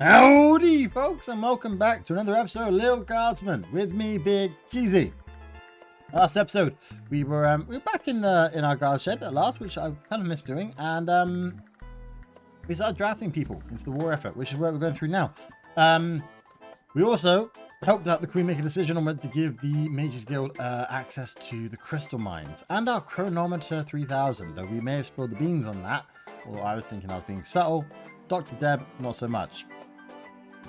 Howdy, folks, and welcome back to another episode of Lil Guardsman with me, Big Jeezy. Last episode, we were back in our guard shed at last, which I kind of missed doing, and we started drafting people into the war effort, which is what we're going through now. We also helped out the Queen make a decision on whether to give the Mages Guild access to the crystal mines and our chronometer 3000, though we may have spilled the beans on that, or I was thinking I was being subtle. Dr. Deb, not so much.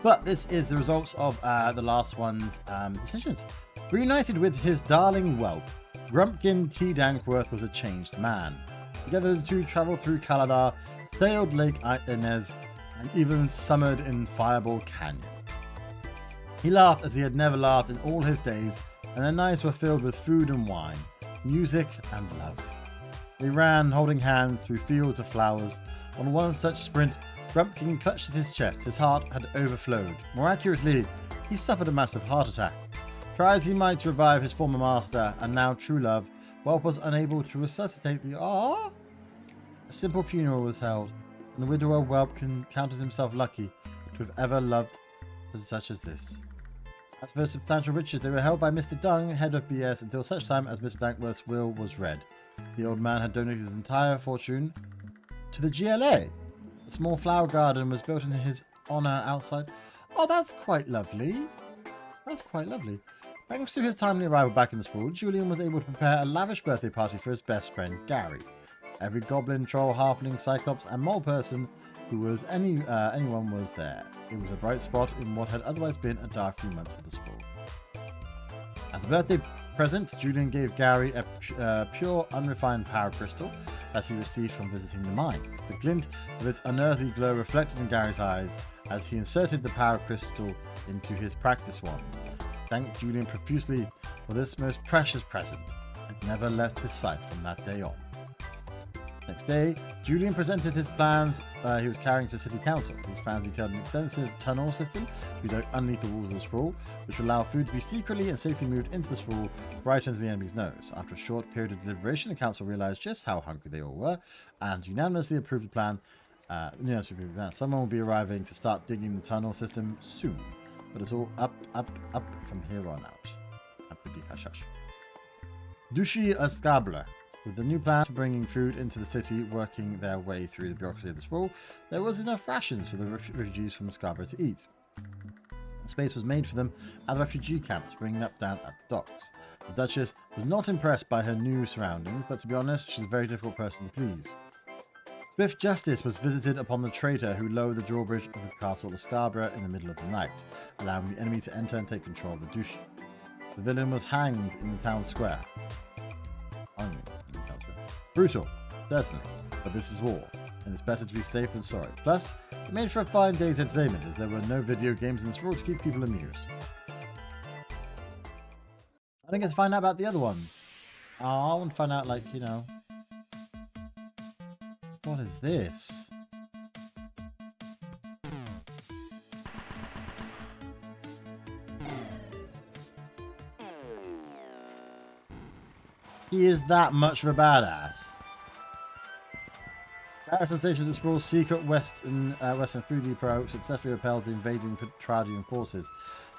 But this is the results of the last one's decisions. Reunited with his darling whelp, Grumpkin T. Dankworth was a changed man. Together the two travelled through Kaladar, sailed Lake Inez, and even summered in Fireball Canyon. He laughed as he had never laughed in all his days, and their nights were filled with food and wine, music and love. They ran, holding hands, through fields of flowers. On one such sprint, Grumpkin clutched at his chest. His heart had overflowed. More accurately, he suffered a massive heart attack. Try as he might to revive his former master and now true love, Whelp was unable to resuscitate the... A simple funeral was held, and the widower Whelp counted himself lucky to have ever loved such as this. As for substantial riches, they were held by Mr. Dung, head of BS, until such time as Mr. Dankworth's will was read. The old man had donated his entire fortune to the GLA. A small flower garden was built in his honour outside. Oh, that's quite lovely. That's quite lovely. Thanks to his timely arrival back in the school, Julian was able to prepare a lavish birthday party for his best friend, Gary. Every goblin, troll, halfling, cyclops, and mole person who was anyone was there. It was a bright spot in what had otherwise been a dark few months for the school. As a birthday present, Julian gave Gary a pure, unrefined power crystal that he received from visiting the mines. The glint of its unearthly glow reflected in Gary's eyes as he inserted the power crystal into his practice wand. Thanked Julian profusely for this most precious present, and never left his sight from that day on. Next day, Julian presented his plans he was carrying to City Council. These plans detailed an extensive tunnel system to be dug underneath the walls of the sprawl, which would allow food to be secretly and safely moved into the sprawl right into the enemy's nose. After a short period of deliberation, the council realized just how hungry they all were, and unanimously approved the plan. Someone will be arriving to start digging the tunnel system soon, but it's all up from here on out. Up the hush hush. Dushi Escable. With the new plan for bringing food into the city working their way through the bureaucracy of the sprawl, there was enough rations for the refugees from Scarborough to eat. A space was made for them at the refugee camp, springing up down at the docks. The Duchess was not impressed by her new surroundings, but to be honest, she's a very difficult person to please. Swift justice was visited upon the traitor who lowered the drawbridge of the castle of Scarborough in the middle of the night, allowing the enemy to enter and take control of the Duchy. The villain was hanged in the town square. Brutal, certainly, but this is war, and it's better to be safe than sorry. Plus, it made for a fine day's entertainment, as there were no video games in the sprawl to keep people amused. I didn't get to find out about the other ones. Oh, I want to find out, like, you know... What is this? He is that much of a badass. Garrison station at the Sprawl's secret Western food depot successfully repelled the invading Petradian forces.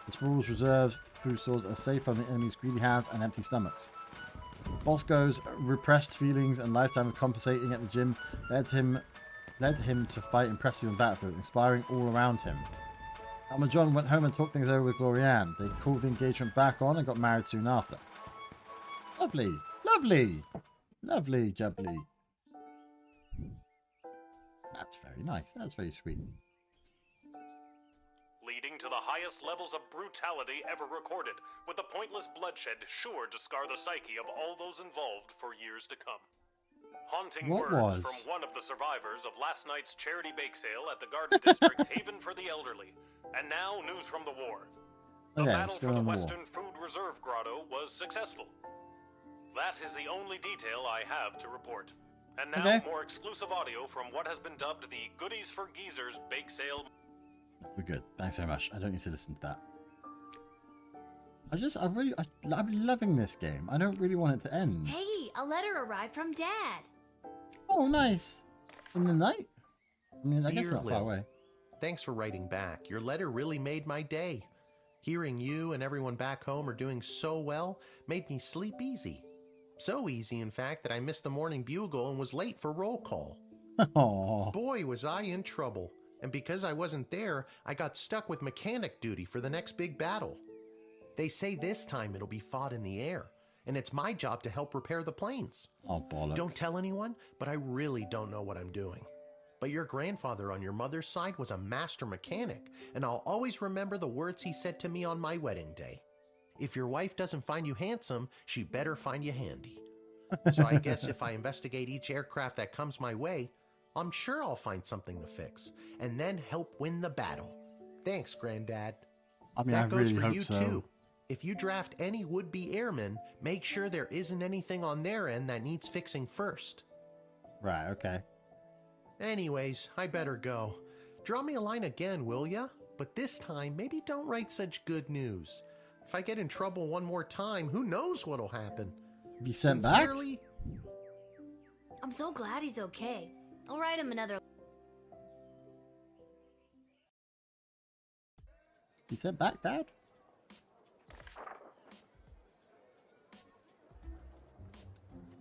The Sprawl's reserved food stores are safe from the enemy's greedy hands and empty stomachs. Bosco's repressed feelings and lifetime of compensating at the gym led him to fight impressively on the battlefield, inspiring all around him. Elmer John went home and talked things over with Glorianne. They called the engagement back on and got married soon after. Lovely. Lovely! Lovely, jubbly. That's very nice. That's very sweet. Leading to the highest levels of brutality ever recorded, with the pointless bloodshed sure to scar the psyche of all those involved for years to come. Haunting words from one of the survivors of last night's charity bake sale at the Garden District's Haven for the Elderly. And now, news from the war. The battle for the Western Food Reserve Grotto was successful. That is the only detail I have to report. And now, more exclusive audio from what has been dubbed the Goodies for Geezers Bake Sale. We're good. Thanks very much. I don't need to listen to that. I'm loving this game. I don't really want it to end. Hey, a letter arrived from Dad. Oh, nice. In the night? I mean, I guess not Lil, far away. Thanks for writing back. Your letter really made my day. Hearing you and everyone back home are doing so well made me sleep easy. So easy, in fact, that I missed the morning bugle and was late for roll call. Aww. Boy, was I in trouble. And because I wasn't there, I got stuck with mechanic duty for the next big battle. They say this time it'll be fought in the air, and it's my job to help repair the planes. Oh, bollocks. Don't tell anyone, but I really don't know what I'm doing. But your grandfather on your mother's side was a master mechanic, and I'll always remember the words he said to me on my wedding day. If your wife doesn't find you handsome, she better find you handy. So I guess if I investigate each aircraft that comes my way, I'm sure I'll find something to fix, and then help win the battle. Thanks, Granddad. I mean, That I goes really for hope you so. too. If you draft any would-be airmen, make sure there isn't anything on their end that needs fixing first. Right, okay. Anyways, I better go. Draw me a line again, will ya? But this time, maybe don't write such good news. If I get in trouble one more time, who knows what'll happen? Be sent back? Sincerely, I'm so glad he's okay. I'll write him another. Be sent back, Dad?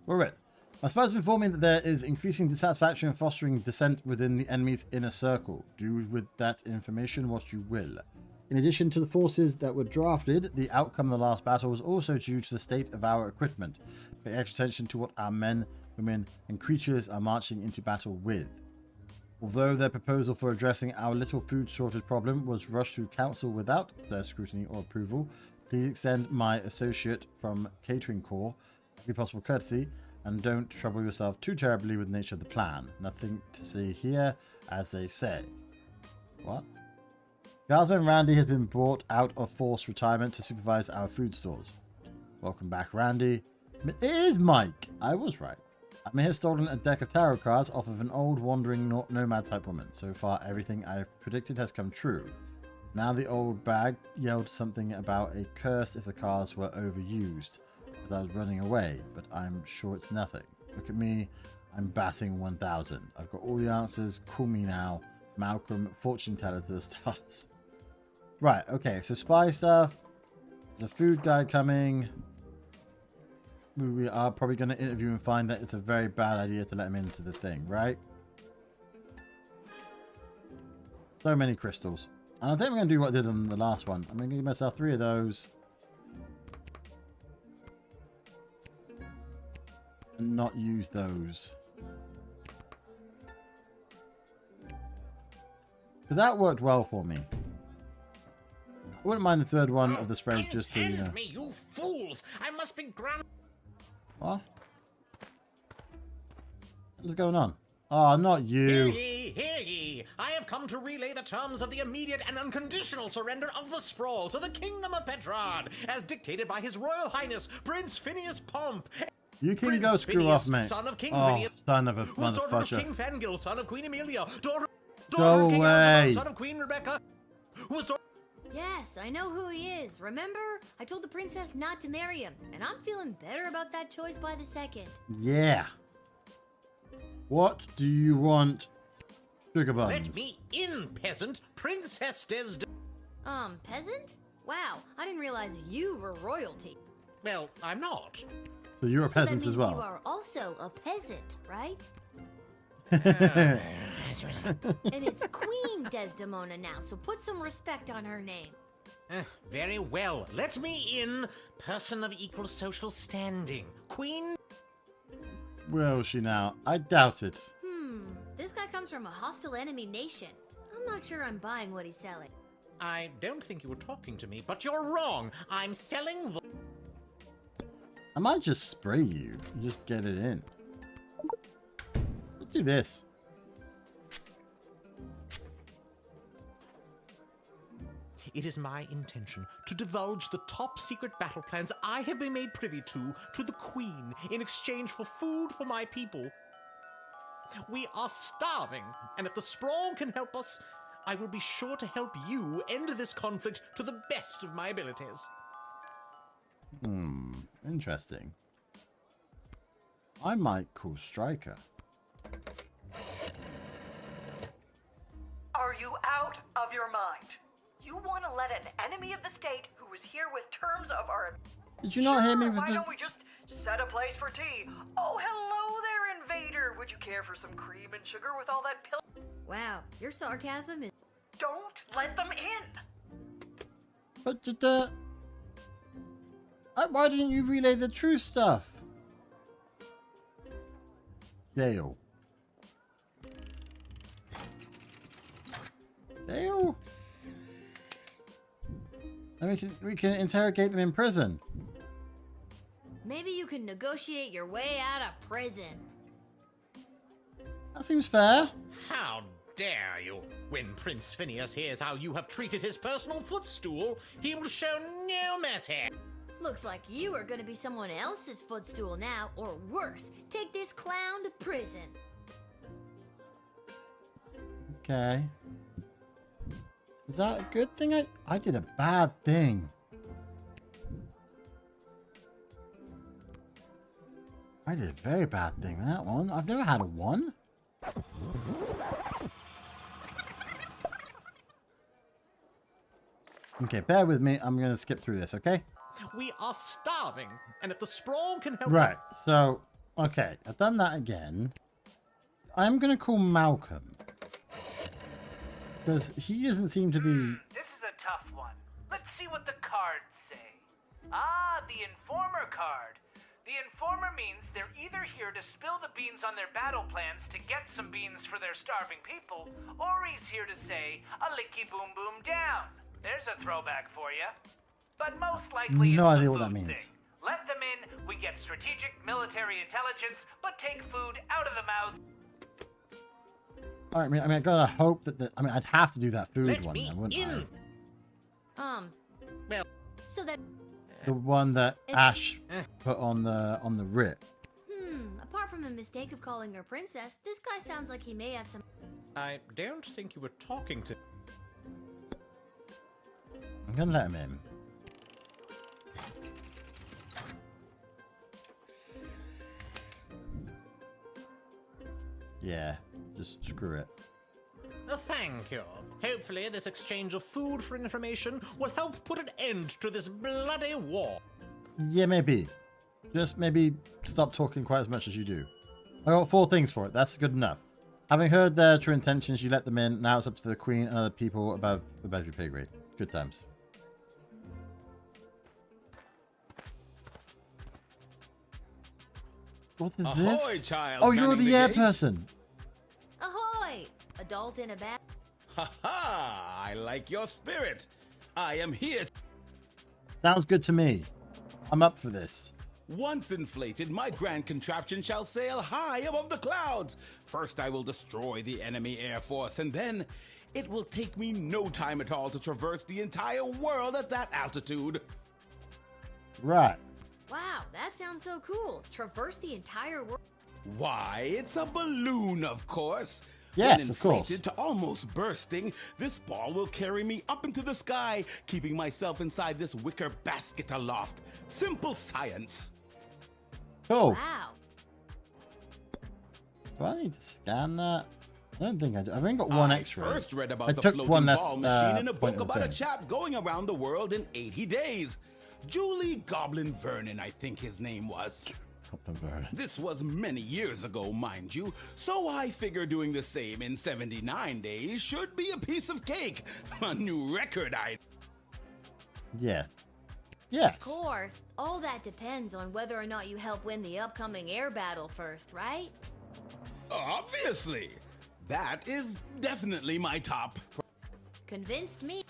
All right. My spies have informed me that there is increasing dissatisfaction and fostering dissent within the enemy's inner circle. Do with that information what you will. In addition to the forces that were drafted, the outcome of the last battle was also due to the state of our equipment. Pay extra attention to what our men, women, and creatures are marching into battle with. Although their proposal for addressing our little food shortage problem was rushed through council without their scrutiny or approval, please extend my associate from Catering Corps every possible courtesy, and don't trouble yourself too terribly with the nature of the plan. Nothing to see here, as they say. What? Guardsman Randy has been brought out of forced retirement to supervise our food stores. Welcome back, Randy. It is Mike. I was right. I may have stolen a deck of tarot cards off of an old wandering nomad type woman. So far, everything I've predicted has come true. Now the old bag yelled something about a curse if the cards were overused. As I was running away, but I'm sure it's nothing. Look at me. I'm batting 1000. I've got all the answers. Call me now. Malcolm, fortune teller to the stars. Right, okay, so spy stuff. There's a food guy coming. We are probably going to interview and find that it's a very bad idea to let him into the thing, right? So many crystals. And I think I'm going to do what I did on the last one. I'm going to give myself 3 of those. And not use those. Because that worked well for me. I wouldn't mind the third one of the spray just to, you know. Me, you fools! I must be grand. What? What's going on? Oh, not Hear you. ye, hear ye! I have come to relay the terms of the immediate and unconditional surrender of the sprawl to the Kingdom of Petrod, as dictated by His Royal Highness Prince Phineas Pomp. You can Prince go screw Phineas, off, mate. Son of King Oh, Phineas, son of a who's daughter of motherfucker. King Fangil, son of Queen Amelia, daughter Go of King away. Algernon, son of Queen Rebecca, who was daughter. Yes, I know who he is. Remember? I told the princess not to marry him, and I'm feeling better about that choice by the second. Yeah. What do you want, sugar buns? Let me in, peasant. Princess Desde. Peasant? Wow, I didn't realize you were royalty. Well, I'm not. So you're a So that peasant as means well. you are also a peasant, right? Uh, And it's Queen Desdemona now, so put some respect on her name. Very well. Let me in, person of equal social standing. Queen. Will she now? I doubt it. This guy comes from a hostile enemy nation. I'm not sure I'm buying what he's selling. I don't think you were talking to me, but you're wrong. I'm selling the. I might just spray you and just get it in. Let's do this. It is my intention to divulge the top secret battle plans I have been made privy to the Queen in exchange for food for my people. We are starving, and if the sprawl can help us, I will be sure to help you end this conflict to the best of my abilities. Interesting. I might call Striker. Are you out your mind? You want to let an enemy of the state who is here with terms of our... Did you not hear me with why the... don't we just set a place for tea? Oh, hello there, invader. Would you care for some cream and sugar with all that pill? Wow, your sarcasm is... Don't let them in. But did the... Why didn't you relay the true stuff? Dale. Dale? And we can interrogate them in prison. Maybe you can negotiate your way out of prison. That seems fair. How dare you? When Prince Phineas hears how you have treated his personal footstool, he will show no mercy. Looks like you are gonna be someone else's footstool now, or worse, take this clown to prison. Okay. Is that a good thing? I did a bad thing. I did a very bad thing, that one. I've never had a 1. Okay, bear with me. I'm going to skip through this, okay? We are starving, and if the sprawl can help... Right, so, okay. I've done that again. I'm going to call Malcolm. Because he doesn't seem to be... This is a tough one. Let's see what the cards say. Ah, the Informer card. The Informer means they're either here to spill the beans on their battle plans to get some beans for their starving people, or he's here to say, a licky boom boom down. There's a throwback for you. But most likely No it's idea the what that food means. thing. Let them in, we get strategic military intelligence, but take food out of the mouth. I mean, I gotta hope that I'd have to do that food Let one, me then, wouldn't in. Well, So that... I? The one that Ash put on the writ. apart from the mistake of calling her princess, this guy sounds like he may have some... I don't think you were talking to... I'm gonna let him in. Yeah, just screw it. Thank you. Hopefully this exchange of food for information will help put an end to this bloody war. Yeah, maybe. Just maybe stop talking quite as much as you do. I got 4 things for it. That's good enough. Having heard their true intentions, you let them in. Now it's up to the Queen and other people above your pay grade. Good times. What is Ahoy, this? child, Oh, you're manning the the air gate. person. Ahoy! Adult in a bag. Ha ha! I like your spirit. I am here. Sounds good to me. I'm up for this. Once inflated, my grand contraption shall sail high above the clouds. First, I will destroy the enemy air force, and then it will take me no time at all to traverse the entire world at that altitude. Right. Wow, that sounds so cool. Traverse the entire world. Why, it's a balloon, of course. Yes, when of course. inflated to almost bursting, this ball will carry me up into the sky, keeping myself inside this wicker basket aloft. Simple science. Cool. Wow. Do I need to scan that? I don't think I do. I've only got one X-ray. I first read about I the took floating one less, ball machine in a point book of the about a thing. chap going around the world in 80 days. Julie Goblin Vernon, I think his name was. This was many years ago, mind you, so I figure doing the same in 79 days should be a piece of cake. A new record, Yeah. Yes. Of course, all that depends on whether or not you help win the upcoming air battle first, right? Obviously. That is definitely my top. Convinced me.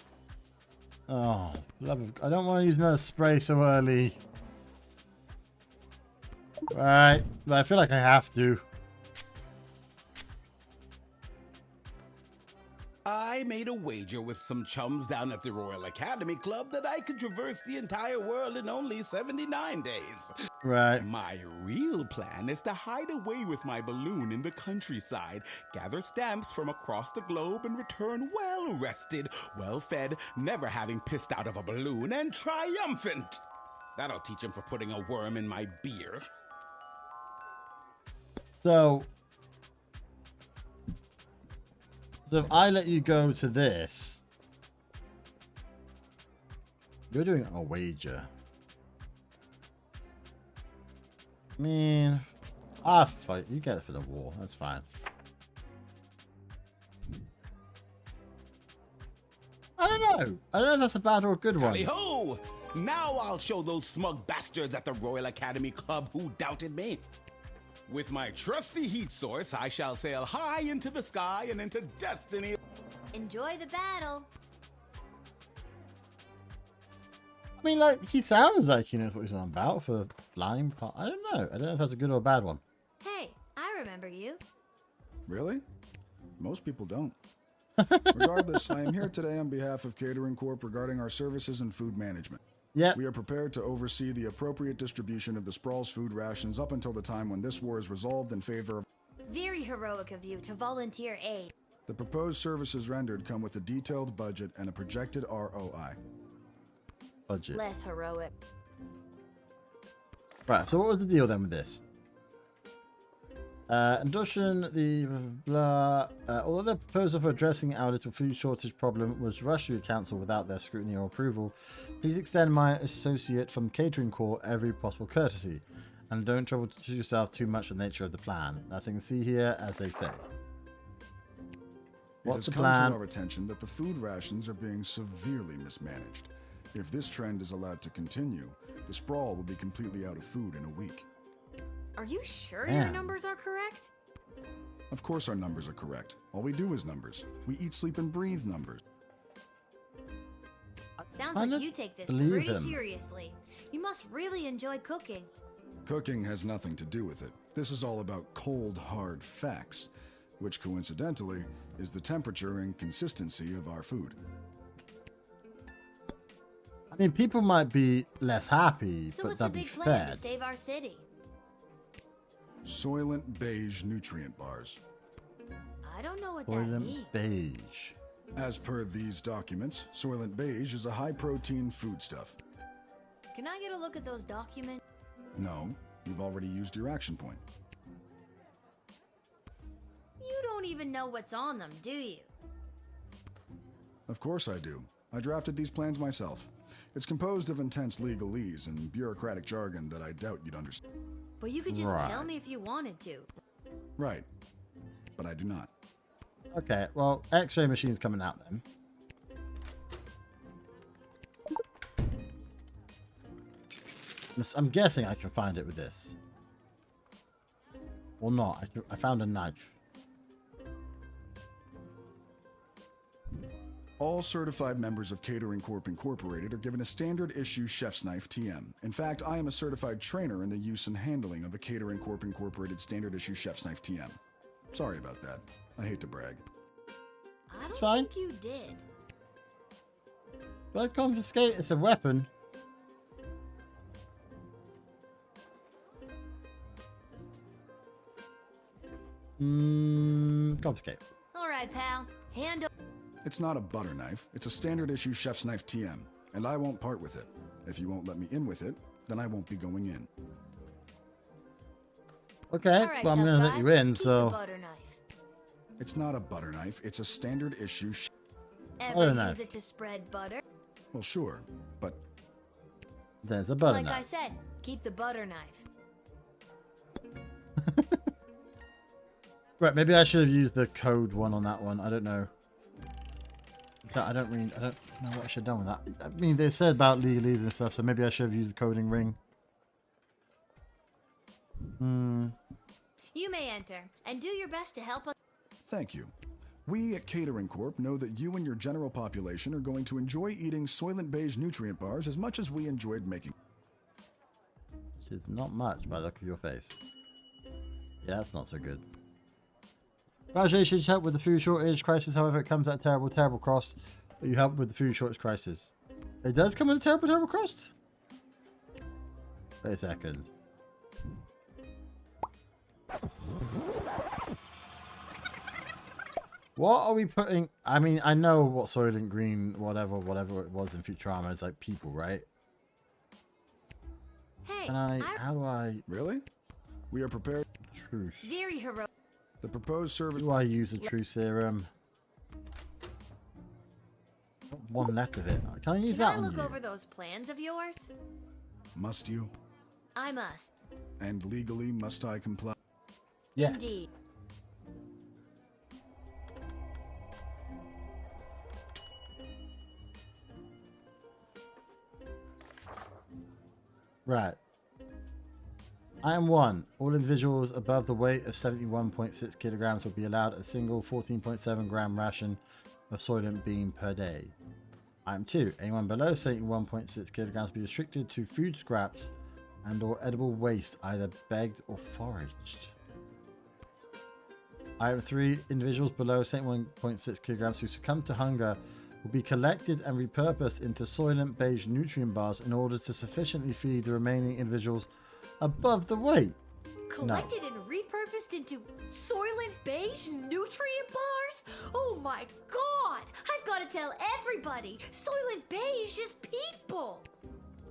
Oh, I don't want to use another spray so early. Right, but I feel like I have to. I made a wager with some chums down at the Royal Academy Club that I could traverse the entire world in only 79 days. Right. My real plan is to hide away with my balloon in the countryside, gather stamps from across the globe, and return well rested, well fed, never having pissed out of a balloon, and triumphant. That'll teach him for putting a worm in my beer. So if I let you go to this, You're doing a wager. I mean, fight. You get it for the war. That's fine. I don't know. I don't know if that's a bad or a good one. Tally-ho! Now I'll show those smug bastards at the Royal Academy Club who doubted me. With my trusty heat source, I shall sail high into the sky and into destiny. Enjoy the battle. I mean, like, he sounds like he knows what he's on about for flying. I don't know. I don't know if that's a good or a bad one. Hey, I remember you. Really? Most people don't. Regardless, I am here today on behalf of Catering Corp regarding our services and food management. Yeah. We are prepared to oversee the appropriate distribution of the Sprawl's food rations up until the time when this war is resolved in favor of... Very heroic of you to volunteer aid. The proposed services rendered come with a detailed budget and a projected ROI. Budget. Less heroic. Right, so what was the deal then with this? Endorsing the blah. Although the proposal for addressing our little food shortage problem was rushed through council without their scrutiny or approval, please extend my associate from Catering Corps every possible courtesy, and don't trouble yourself too much with the nature of the plan. Nothing to see here, as they say. What's the plan? It has come to our attention that the food rations are being severely mismanaged. If this trend is allowed to continue, the Sprawl will be completely out of food in a week. Are you sure Yeah. your numbers are correct? Of course our numbers are correct. All we do is numbers. We eat, sleep, and breathe numbers. Sounds kinda like you take this believe pretty him. seriously. You must really enjoy cooking. Cooking has nothing to do with it. This is all about cold, hard facts, which coincidentally is the temperature and consistency of our food. I mean, people might be less happy, So but what's the they'll be big plan to fed. save our city? Soylent Beige nutrient bars. I don't know what that Soylent means. beige. As per these documents, Soylent Beige is a high-protein foodstuff. Can I get a look at those documents? No, you've already used your action point. You don't even know what's on them, do you? Of course I do. I drafted these plans myself. It's composed of intense legalese and bureaucratic jargon that I doubt you'd understand. But you could just Right. tell me if you wanted to. Right. But I do not. Okay, well, X-ray machine's coming out then. I'm guessing I can find it with this. Or not. I found a knife. All certified members of Catering Corp Incorporated are given a standard issue chef's knife TM. In fact, I am a certified trainer in the use and handling of a Catering Corp Incorporated standard issue chef's knife TM. Sorry about that. I hate to brag. I don't It's fine. think you did. But confiscate, it's a weapon. Confiscate. All right, pal. Hand over. It's not a butter knife. It's a standard issue chef's knife TM. And I won't part with it. If you won't let me in with it, then I won't be going in. Okay, All right, well, I'm tough going to guy. let you in, Keep so... the butter knife. It's not a butter knife. It's a standard issue Ever knife. use it to spread butter? Well, sure. But There's a butter Like I knife. said, keep the butter knife. Right, maybe I should have used the code one on that one. I don't know. I don't know what I should have done with that. I mean, they said about legalese and stuff, so maybe I should have used the coding ring. You may enter, and do your best to help us. thank you. We at Catering Corp know that you and your general population are going to enjoy eating Soylent Beige nutrient bars as much as we enjoyed making. Which is not much by the look of your face. Yeah, that's not so good. Congratulations, help with the food shortage crisis. However, it comes at a terrible, terrible cost. But you help with the food shortage crisis. It does come with a terrible, terrible cost? Wait a second. What are we putting? I mean, I know what Soylent Green, whatever it was in Futurama is like people, right? Hey, And how do I... Really? We are prepared. Truth. very heroic. The proposed service. Do I use a true serum? Got one left of it. Can I use Can that I on look you? over those plans of yours? Must you? I must. And legally must I comply? Yes. Indeed. Right. Item 1. All individuals above the weight of 71.6 kilograms will be allowed a single 14.7 gram ration of Soylent Bean per day. Item 2. Anyone below 71.6 kilograms will be restricted to food scraps and or edible waste, either begged or foraged. Item 3. Individuals below 71.6 kilograms who succumb to hunger will be collected and repurposed into Soylent beige nutrient bars in order to sufficiently feed the remaining individuals above the weight. Collected and repurposed into Soylent beige nutrient bars? Oh my god! I've got to tell everybody! Soylent beige is people!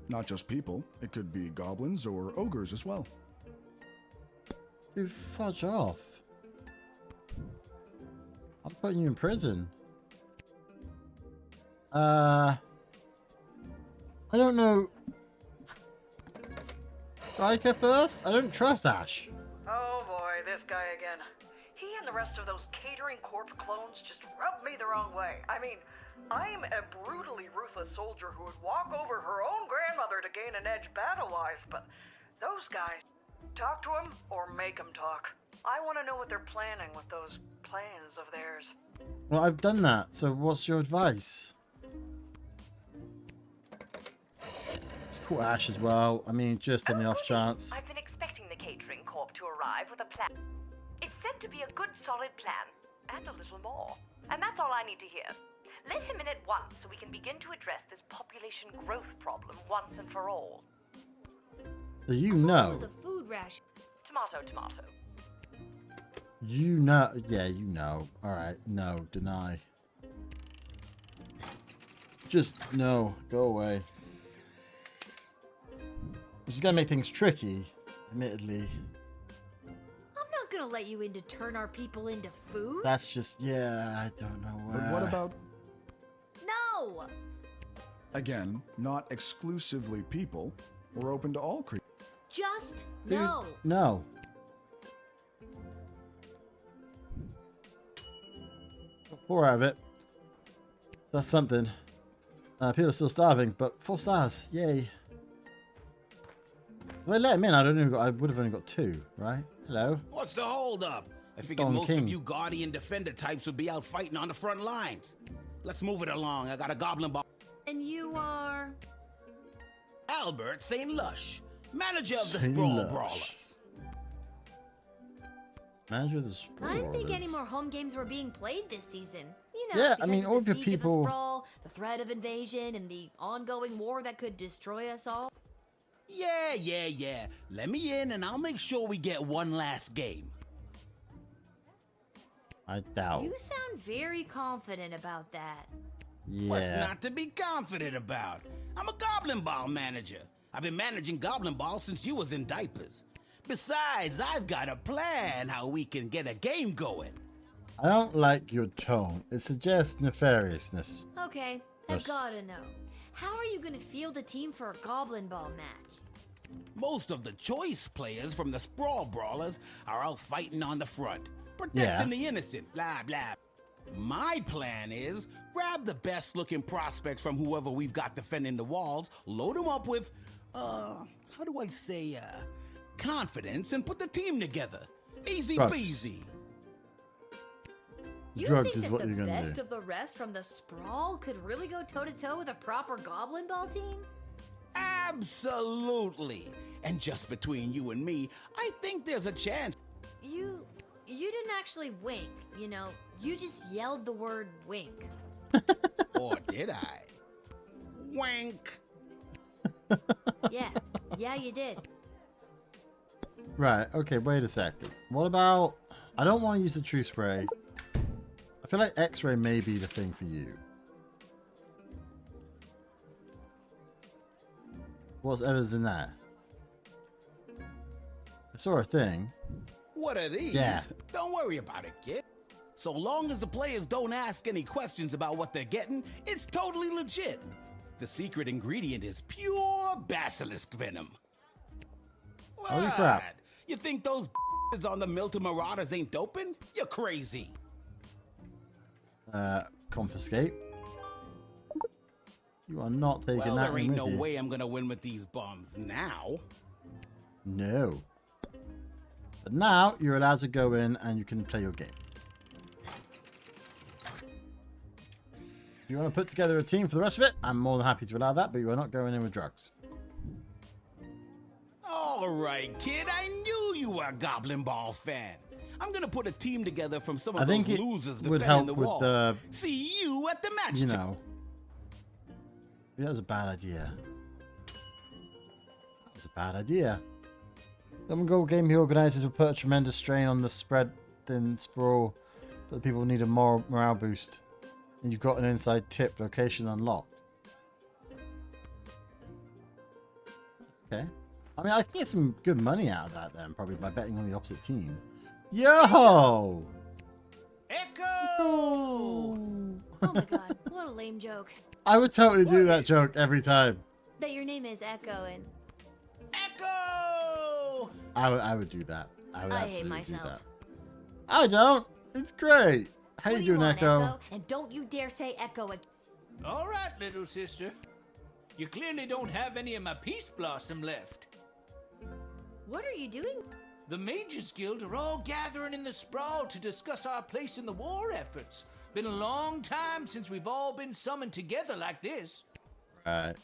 Not just people, it could be goblins or ogres as well. Dude, fudge off. I'm putting you in prison. I don't know. Striker first? I don't trust Ash. Oh boy, this guy again. He and the rest of those Catering Corp clones just rub me the wrong way. I mean, I'm a brutally ruthless soldier who would walk over her own grandmother to gain an edge battle-wise, but those guys, talk to them or make them talk. I want to know what they're planning with those plans of theirs. Well, I've done that, so what's your advice? Let's call Ash as well. I mean, just on the off chance. I've been expecting the Catering Corp to arrive with a plan. It's said to be a good solid plan, and a little more. And that's all I need to hear. Let him in at once so we can begin to address this population growth problem once and for all. So you It know. was a food ration. Tomato, tomato. You know. Yeah, you know. Alright, no, deny. Just no, go away. Which is going to make things tricky, admittedly. I'm not gonna let you in to turn our people into food. That's just, yeah, I don't know where. But what about, No! again, not exclusively people? We're open to all creatures. Just Dude, no. No. Got 4 out of it. That's something. People are still starving, but 4 stars. Yay. If I let him in, I would have only got 2, right? Hello. What's the holdup? I figured Don most King. of you Guardian Defender types would be out fighting on the front lines. Let's move it along. I got a goblin ball. And you are... Albert St. Lush, manager of the St. Sprawl Lush. Brawlers. Manager of the Sprawl. I didn't think any more home games were being played this season. You know, Yeah, I because mean, of all the of your siege of the people- Sprawl, the threat of invasion, and the ongoing war that could destroy us all. Yeah. Let me in and I'll make sure we get one last game. I doubt. You sound very confident about that. What's Yeah. not to be confident about? I'm a Goblin Ball manager. I've been managing Goblin Ball since you was in diapers. Besides, I've got a plan how we can get a game going. I don't like your tone. It suggests nefariousness. Okay, Yes. I've gotta know. How are you gonna field a team for a Goblin Ball match? Most of the choice players from the Sprawl Brawlers are out fighting on the front, protecting the innocent, blah, blah. My plan is grab the best looking prospects from whoever we've got defending the walls, load them up with, how do I say, confidence, and put the team together. Easy Drugs. peasy. You Drugs think is that what the you're gonna best do. of the rest from the Sprawl could really go toe-to-toe with a proper Goblin Ball team? Absolutely. And just between you and me, I think there's a chance. You didn't actually wink, you know. You just yelled the word wink. Or did I? Wink. Yeah, you did. Right, okay, wait a second. What about... I don't want to use the true spray. I feel like X-ray may be the thing for you. What's evidence in that? I saw a thing. What are these? Yeah. Don't worry about it, kid. So long as the players don't ask any questions about what they're getting, it's totally legit. The secret ingredient is pure basilisk venom. Holy crap. What? You think those on the Milton Marauders ain't doping? You're crazy. Confiscate. You are not taking Well, that there ain't with no you. way I'm gonna win with these bums now. No. But now you're allowed to go in and you can play your game. If you want to put together a team for the rest of it, I'm more than happy to allow that, but you are not going in with drugs. All right, kid, I knew you were a Goblin Ball fan. I'm gonna put a team together from some of I think those it losers would defending help the with wall. the, See you at the match. you know. That was a bad idea. That was a bad idea. The goal game he organizes will put a tremendous strain on the spread thin sprawl, but the people need a morale boost. And you've got an inside tip, location unlocked. Okay. I mean, I can get some good money out of that then, probably by betting on the opposite team. Yo! Echo! Oh my god, what a lame joke. I would totally do that joke every time. That your name is Echo and Echo! I would do that. I would I absolutely hate do myself. that. I don't. It's great. How What you do doing, want, Echo? And don't you dare say Echo again. All right, little sister. You clearly don't have any of my peace blossom left. What are you doing? The Mages Guild are all gathering in the sprawl to discuss our place in the war efforts. Been a long time since we've all been summoned together like this. Right.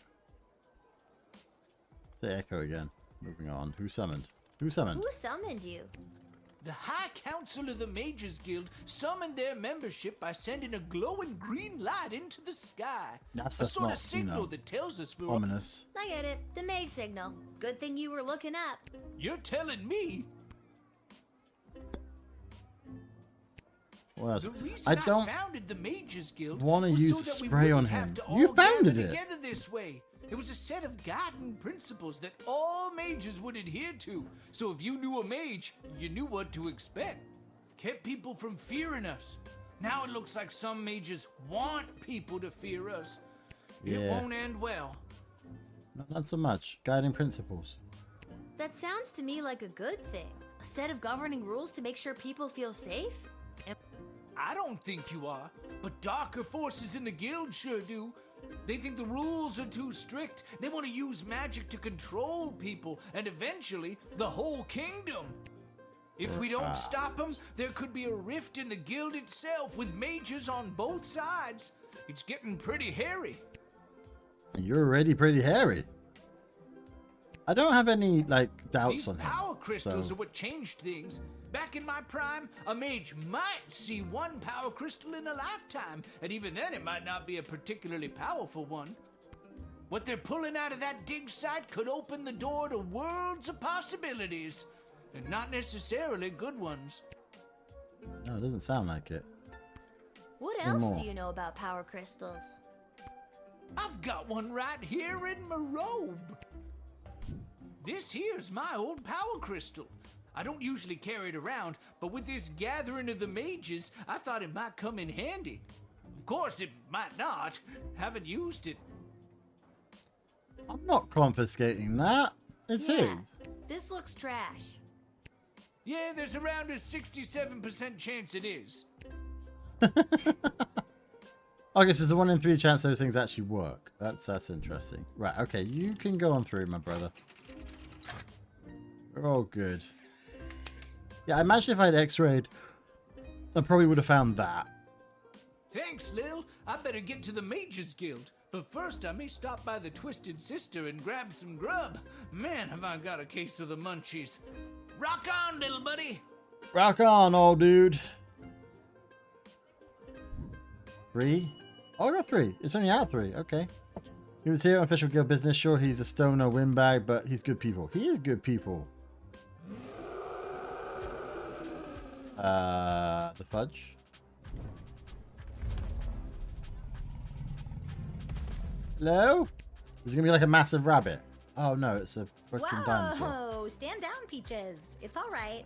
Say Echo again. Moving on. Who summoned? Who summoned? Who summoned you? The High Council of the Mages Guild summoned their membership by sending a glowing green light into the sky. That's a sort not, of signal you know, that tells us we're ominous. I get it. The mage signal. Good thing you were looking up. You're telling me. What else? The reason I don't founded the Mages Guild want to was use so that we spray on wouldn't have him. to all You founded gather it. together this way. It was a set of guiding principles that all mages would adhere to. So if you knew a mage, you knew what to expect. Kept people from fearing us. Now it looks like some mages want people to fear us. It Yeah. won't end well. Not so much. Guiding principles. That sounds to me like a good thing. A set of governing rules to make sure people feel safe? I don't think you are, but darker forces in the guild sure do. They think the rules are too strict. They want to use magic to control people and eventually the whole kingdom. If we don't stop them, there could be a rift in the guild itself with mages on both sides. It's getting pretty hairy. You're already pretty hairy. I don't have any, like, doubts These on him. power crystals so- are what changed things. Back in my prime, a mage might see one power crystal in a lifetime, and even then it might not be a particularly powerful one. What they're pulling out of that dig site could open the door to worlds of possibilities, and not necessarily good ones. No, it doesn't sound like it. What One else more. do you know about power crystals? I've got one right here in my robe. This here's my old power crystal. I don't usually carry it around, but with this gathering of the mages, I thought it might come in handy. Of course, it might not. Haven't used it. I'm not confiscating that. It's his. This looks trash. Yeah, there's around a 67% chance it is. I guess it's a 1 in 3 chance those things actually work. That's interesting. Right, okay, you can go on through, my brother. We're all good. Yeah, I imagine if I'd x-rayed, I probably would have found that. Thanks, Lil. I better get to the Mages Guild. But first, I may stop by the Twisted Sister and grab some grub. Man, have I got a case of the munchies. Rock on, little buddy. Rock on, old dude. 3? Oh, I got 3. It's only out 3. Okay. He was here on official guild business. Sure, he's a stoner windbag, but he's good people. He is good people. The fudge. Hello? Is it gonna be like a massive rabbit? Oh no, it's a freaking dinosaur. Whoa, stand down, Peaches. It's all right.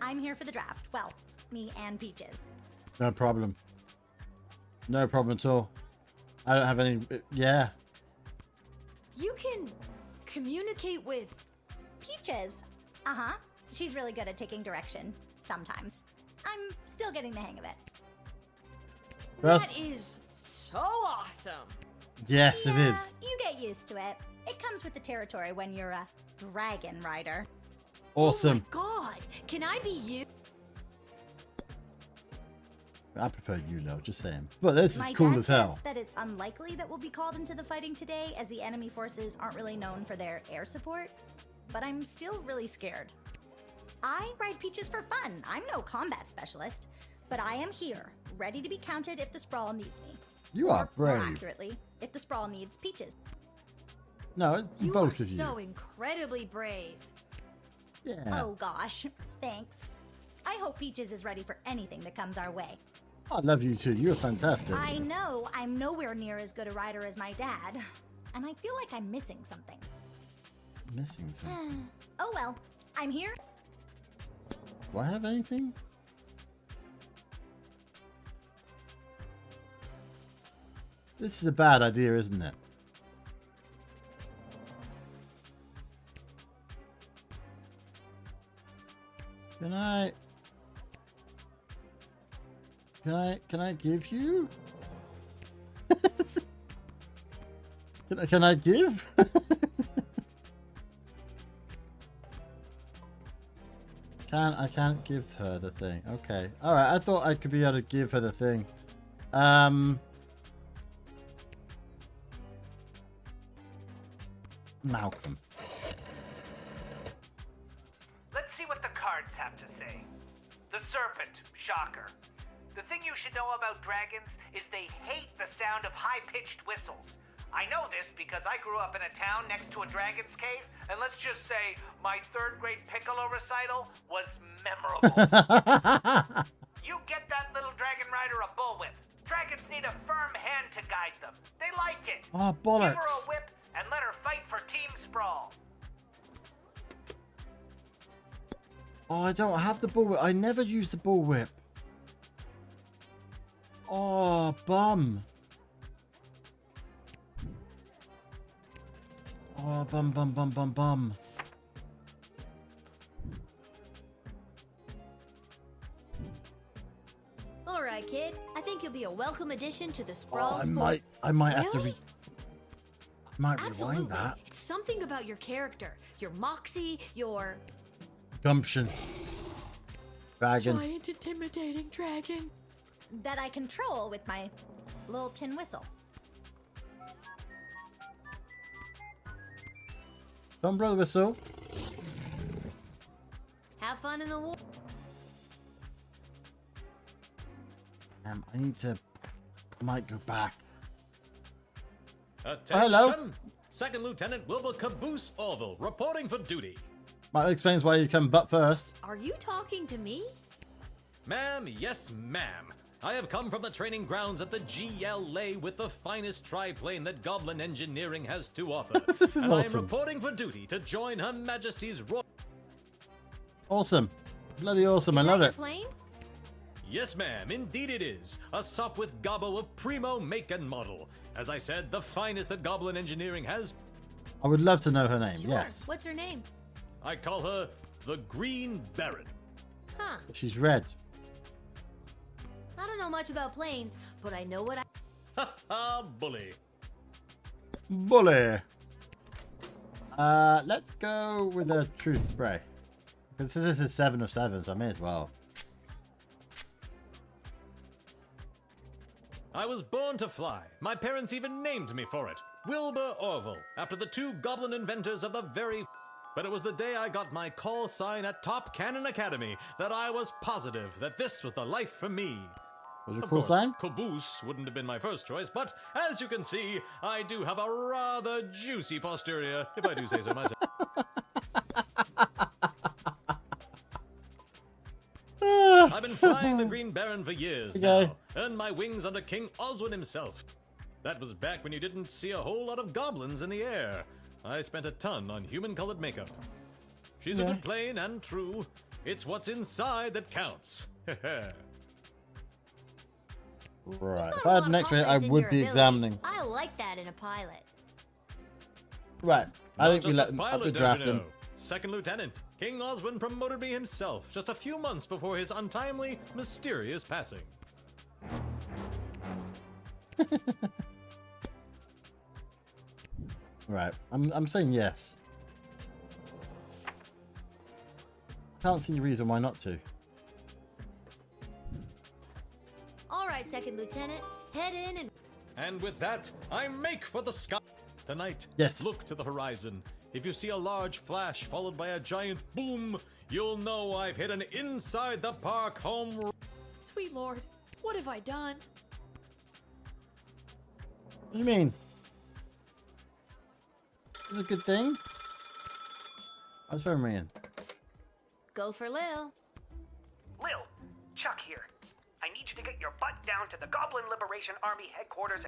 I'm here for the draft. Well, me and Peaches. No problem. No problem at all. I don't have any... Yeah. You can communicate with... Peaches. Uh-huh. She's really good at taking direction. Sometimes. I'm still getting the hang of it. That is so awesome. Yes, it is. You get used to it. It comes with the territory when you're a dragon rider. Awesome. Oh my god. Can I be you? I prefer you, though. Just saying. But this is My cool dad as hell. says that it's unlikely that we'll be called into the fighting today, as the enemy forces aren't really known for their air support. But I'm still really scared. I ride Peaches for fun. I'm no combat specialist. But I am here, ready to be counted if the Sprawl needs me. You are More brave. accurately, if the Sprawl needs Peaches. No, it's You both are of you. so incredibly brave. Yeah. Oh gosh, thanks. I hope Peaches is ready for anything that comes our way. I love you too. You're fantastic. I know I'm nowhere near as good a rider as my dad, and I feel like I'm missing something. Missing something. Oh well, I'm here. Do I have anything? This is a bad idea, isn't it? Can I give you? Can I give? I can't give her the thing. Okay. All right. I thought I could be able to give her the thing. Malcolm. Let's see what the cards have to say. The serpent, shocker. The thing you should know about dragons is they hate the sound of high-pitched whistles. I know this because I grew up in a town next to a dragon's cave, and let's just say my third-grade Piccolo recital was memorable. You get that little dragon rider a bullwhip. Dragons need a firm hand to guide them. They like it. Oh, Give bollocks. her a whip and let her fight for Team Sprawl. Oh, I don't have the bullwhip. I never use the bullwhip. Oh, bum. Oh, bum. All right, kid. I think you'll be a welcome addition to the Sprawls. I might have to Really? rewind Absolutely. that. It's something about your character, your moxie, your Gumption. Dragon. giant intimidating dragon. That I control with my little tin whistle. Don't blow the whistle. Have fun in the war. I need to. Might go back. Attention! hello. Second Lieutenant Wilbur Caboose Orville, reporting for duty. That explains why you come butt first. Are you talking to me? Ma'am, yes ma'am. I have come from the training grounds at the GLA with the finest triplane that Goblin Engineering has to offer. This is and I am awesome. reporting for duty to join Her Majesty's Royal... Awesome. Bloody awesome. I love it. Plane? Yes, ma'am, indeed it is. A sup with Gobbo of primo make and model. As I said, the finest that Goblin Engineering has... I would love to know her name. Sure. Yes. What's her name? I call her the Green Baron. Huh. She's red. I don't know much about planes, but I know what I... Ha ha, bully. Bully. Let's go with a truth spray. Because this is 7 of 7, so I may as well. I was born to fly. My parents even named me for it. Wilbur Orville, after the two goblin inventors of the very... But it was the day I got my call sign at Top Cannon Academy that I was positive that this was the life for me. Was your Of call course, sign? Caboose wouldn't have been my first choice, but as you can see, I do have a rather juicy posterior, if I do say so myself. I've been flying the Green Baron for years now. Earned my wings under King Oswin himself. That was back when you didn't see a whole lot of goblins in the air. I spent a ton on human-colored makeup. She's a good plane and true. It's what's inside that counts. Right. If I had an X-ray, I would be examining. I like that in a pilot. Right. I think we let him pilot, updraft him. Second Lieutenant. King Oswin promoted me himself just a few months before his untimely, mysterious passing. Right. I'm saying yes. Can't see a reason why not to. All right, Second Lieutenant. Head in and... And with that, I make for the sky. Tonight, yes. Look to the horizon. If you see a large flash followed by a giant boom, you'll know I've hit an inside the park home run. Sweet Lord, what have I done? What do you mean? This is a good thing. I was phone ringing. Go for Lil. Lil, Chuck here. I need you to get your butt down to the Goblin Liberation Army headquarters.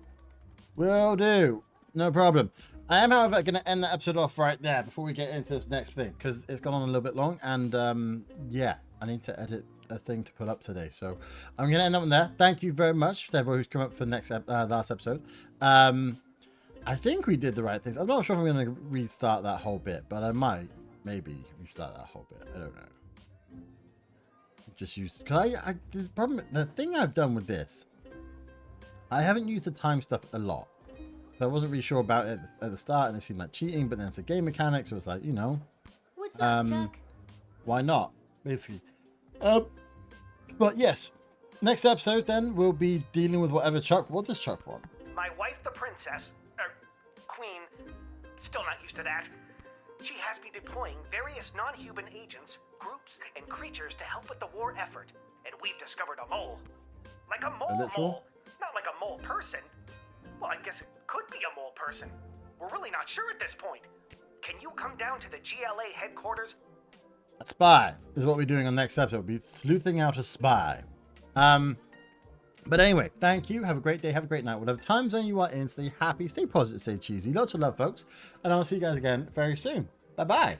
Will do. No problem. I am, however, going to end that episode off right there before we get into this next thing, because it's gone on a little bit long, and yeah, I need to edit a thing to put up today. So I'm going to end that one there. Thank you very much to everyone who's come up for the next last episode. I think we did the right things. I'm not sure if I'm going to restart that whole bit, but I might maybe restart that whole bit. I don't know. Just use, because the problem, the thing I've done with this, I haven't used the time stuff a lot. So I wasn't really sure about it at the start, and it seemed like cheating, but then it's a game mechanic, so it's like, you know. What's up, Chuck? Why not, basically. But yes, next episode then we'll be dealing with whatever Chuck, what does Chuck want? My wife, the princess, queen, still not used to that. She has me deploying various non-human agents, groups, and creatures to help with the war effort. And we've discovered a mole. Like a mole. Not like a mole person. Well, I guess it could be a mole person. We're really not sure at this point. Can you come down to the GLA headquarters? A spy is what we're doing on the next episode. We'll be sleuthing out a spy. But anyway, thank you. Have a great day. Have a great night. Whatever time zone you are in, stay happy, stay positive, stay cheesy. Lots of love, folks. And I'll see you guys again very soon. Bye-bye.